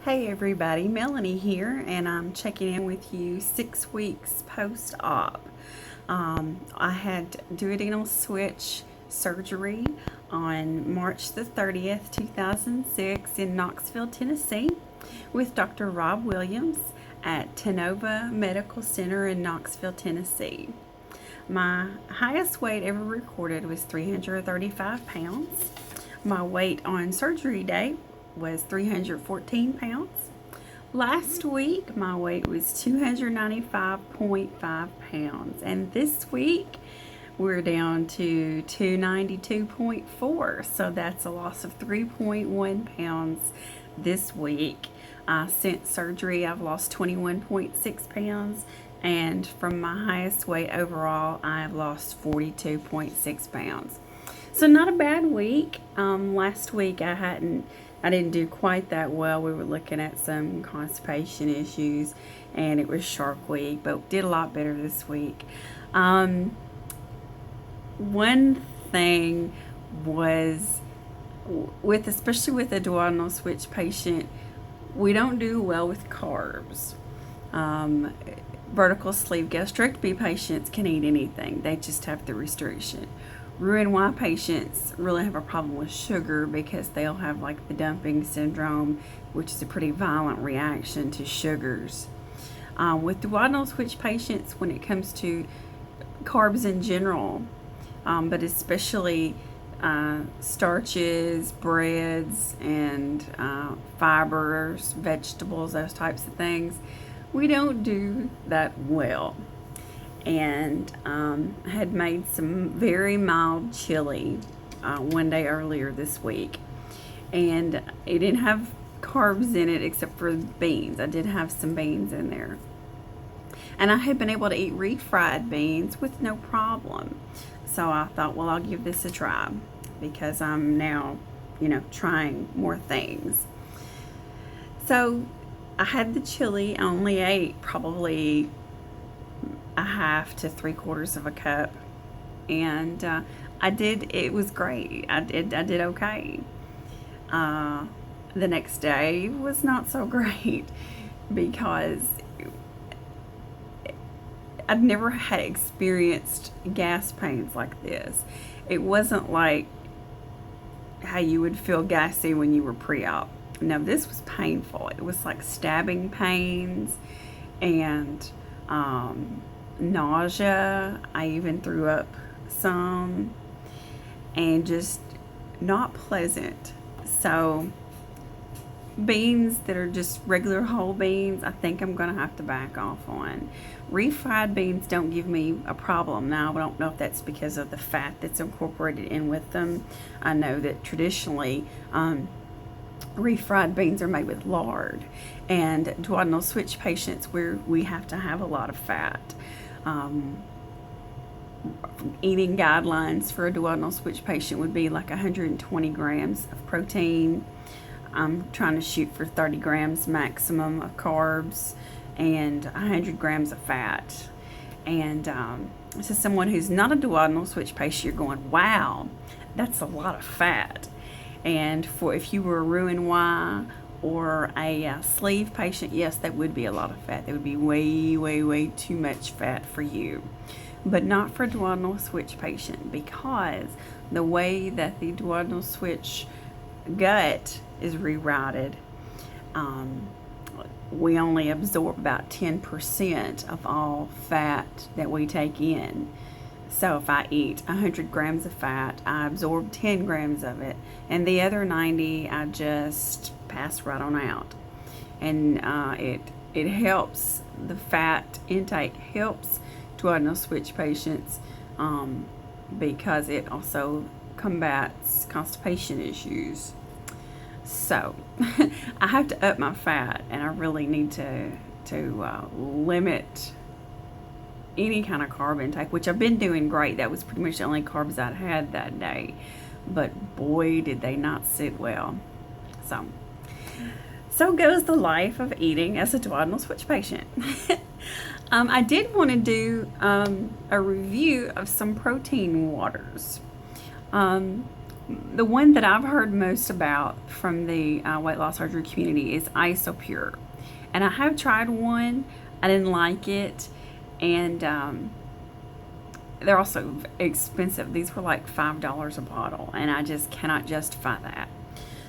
Hey everybody, Melanie here, and I'm checking in with you 6 weeks post-op. I had duodenal switch surgery on March the 30th, 2006 in Knoxville, Tennessee with Dr. Rob Williams at Tennova Medical Center in Knoxville, Tennessee. My highest weight ever recorded was 335 pounds. My weight on surgery day was 314 pounds. Last week, my weight was 295.5 pounds, and this week we're down to 292.4, so that's a loss of 3.1 pounds this week. Since surgery, I've lost 21.6 pounds, and from my highest weight overall, I've lost 42.6 pounds. So not a bad week. Last week I didn't do quite that well. We were looking at some constipation issues, and it was Shark Week, but did a lot better this week. One thing was, especially with a duodenal switch patient, we don't do well with carbs. Vertical sleeve gastrectomy patients can eat anything. They just have the restriction. Roux-en-Y patients really have a problem with sugar because they'll have like the dumping syndrome, which is a pretty violent reaction to sugars. With duodenal switch patients, when it comes to carbs in general, but especially starches, breads, and fibers, vegetables, those types of things, we don't do that well. And I had made some very mild chili one day earlier this week, and it didn't have carbs in it except for beans. I did have some beans in there, and I had been able to eat refried beans with no problem. So I thought, well, I'll give this a try because I'm now, trying more things. So I had the chili. I only ate probably a half to 3/4 of a cup, and it was great. I did okay. The next day was not so great because I'd never had experienced gas pains like this. It wasn't like how you would feel gassy when you were pre-op. No, this was painful. It was like stabbing pains and nausea. I even threw up some, and just not pleasant. So beans that are just regular whole beans, I think I'm gonna have to back off on. Refried beans don't give me a problem now. I don't know if that's because of the fat that's incorporated in with them. I know that traditionally refried beans are made with lard, and duodenal switch patients, where we have to have a lot of fat. Eating guidelines for a duodenal switch patient would be like 120 grams of protein. I'm trying to shoot for 30 grams maximum of carbs and 100 grams of fat. And to someone who's not a duodenal switch patient, you're going, wow, that's a lot of fat. And if you were a Roux-en-Y or a sleeve patient, yes, that would be a lot of fat. That would be way, way, way too much fat for you. But not for a duodenal switch patient, because the way that the duodenal switch gut is rerouted, we only absorb about 10% of all fat that we take in. So if I eat 100 grams of fat, I absorb 10 grams of it, and the other 90 I just pass right on out. And it helps, the fat intake helps duodenal switch patients because it also combats constipation issues. So I have to up my fat, and I really need to limit any kind of carb intake, which I've been doing great. That was pretty much the only carbs I'd had that day, but boy, did they not sit well. So goes the life of eating as a duodenal switch patient. I did want to do a review of some protein waters. The one that I've heard most about from the weight loss surgery community is Isopure. And I have tried one. I didn't like it. And they're also expensive. These were like $5 a bottle. And I just cannot justify that.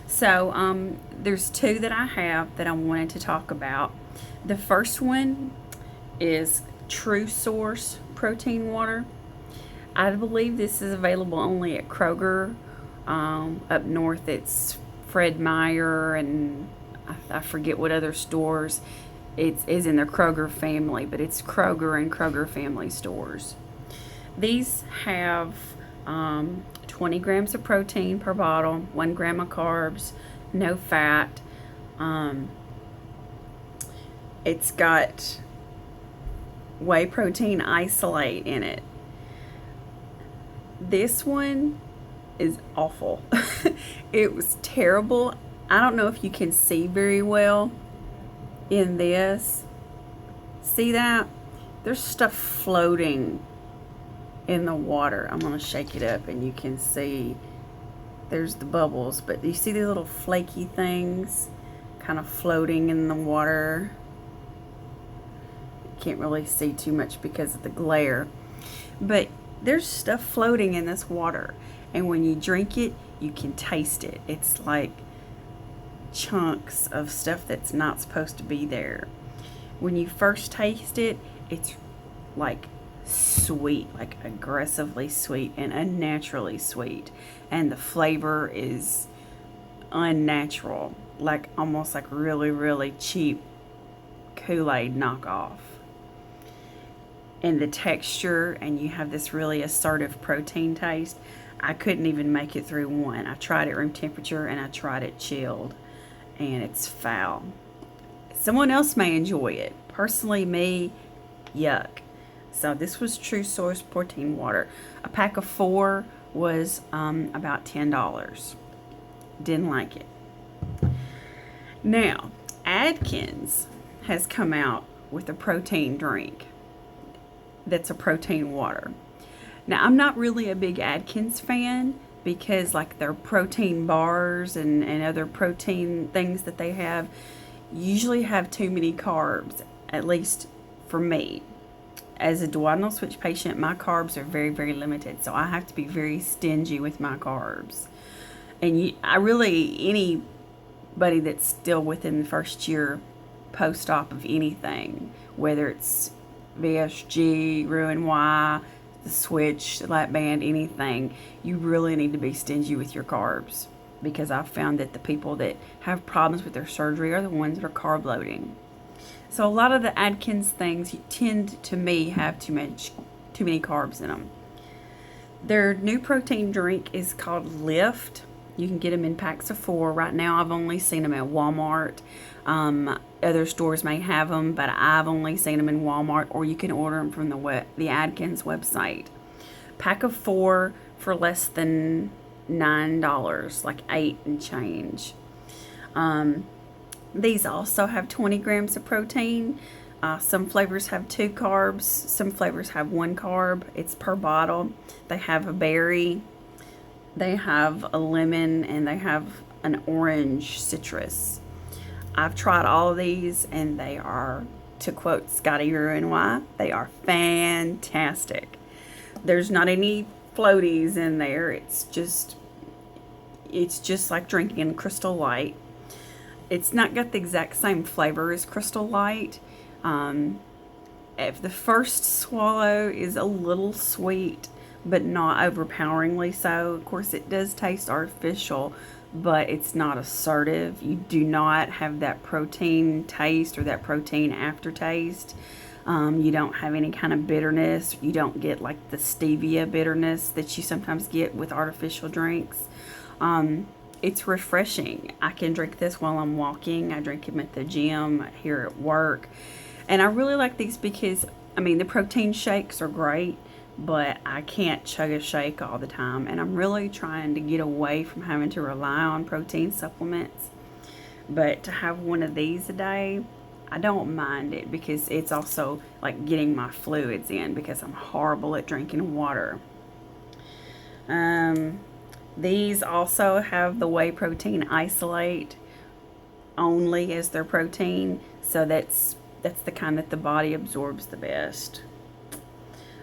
So there's two that I have that I wanted to talk about. The first one is TruSource protein water. I believe this is available only at Kroger. Up north it's Fred Meyer, and I forget what other stores it is in the Kroger family, but it's Kroger and Kroger family stores. These have 20 grams of protein per bottle, 1 gram of carbs, no fat. It's got whey protein isolate in it. This one is awful. It was terrible. I don't know if you can see very well in this. See that? There's stuff floating in the water. I'm going to shake it up and you can see there's the bubbles, but you see the little flaky things kind of floating in the water. Can't really see too much because of the glare, but there's stuff floating in this water, and when you drink it you can taste it. It's like chunks of stuff that's not supposed to be there. When you first taste it, it's like sweet, like aggressively sweet and unnaturally sweet, and the flavor is unnatural, like almost like really cheap Kool-Aid knockoff. And the texture, and you have this really assertive protein taste. I couldn't even make it through one. I tried it room temperature and I tried it chilled, and it's foul. Someone else may enjoy it. Personally, me, yuck. So this was TruSource protein water. A pack of 4 was about $10. Didn't like it. Now, Atkins has come out with a protein drink that's a protein water. Now, I'm not really a big Atkins fan because like their protein bars and other protein things that they have usually have too many carbs, at least for me. As a duodenal switch patient, my carbs are very limited, so I have to be very stingy with my carbs. And anybody that's still within the first year post-op of anything, whether it's VSG, Roux-en-Y, the switch, the lap band, anything, you really need to be stingy with your carbs, because I've found that the people that have problems with their surgery are the ones that are carb loading. So a lot of the Atkins things tend to me have too many carbs in them. Their new protein drink is called Lift. You can get them in packs of 4. Right now I've only seen them at Walmart. Other stores may have them, but I've only seen them in Walmart, or you can order them from the Atkins website. Pack of 4 for less than $9, like $8 and change. These also have 20 grams of protein. Some flavors have 2 carbs. Some flavors have 1 carb. It's per bottle. They have a berry, they have a lemon, and they have an orange citrus. I've tried all of these, and they are, to quote Scotty Roux-en-Y, they are fantastic. There's not any floaties in there. It's just like drinking Crystal Light. It's not got the exact same flavor as Crystal Light. If the first swallow is a little sweet, but not overpoweringly so. Of course, it does taste artificial, but it's not assertive. You do not have that protein taste or that protein aftertaste. You don't have any kind of bitterness. You don't get like the stevia bitterness that you sometimes get with artificial drinks. It's refreshing. I can drink this while I'm walking. I drink them at the gym, here at work. And I really like these because, the protein shakes are great, but I can't chug a shake all the time. And I'm really trying to get away from having to rely on protein supplements. But to have one of these a day, I don't mind it, because it's also like getting my fluids in, because I'm horrible at drinking water. These also have the whey protein isolate only as their protein, so that's the kind that the body absorbs the best.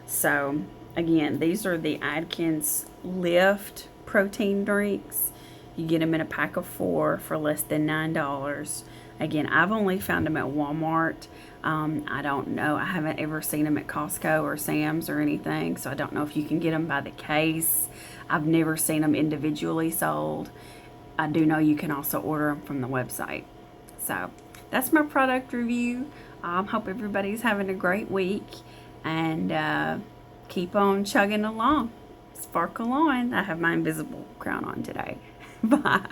So again, these are the Atkins Lift protein drinks. You get them in a pack of 4 for less than $9. Again, I've only found them at Walmart. I don't know. I haven't ever seen them at Costco or Sam's or anything, so I don't know if you can get them by the case. I've never seen them individually sold. I do know you can also order them from the website. So that's my product review. Hope everybody's having a great week, and keep on chugging along. Sparkle on. I have my invisible crown on today. Bye.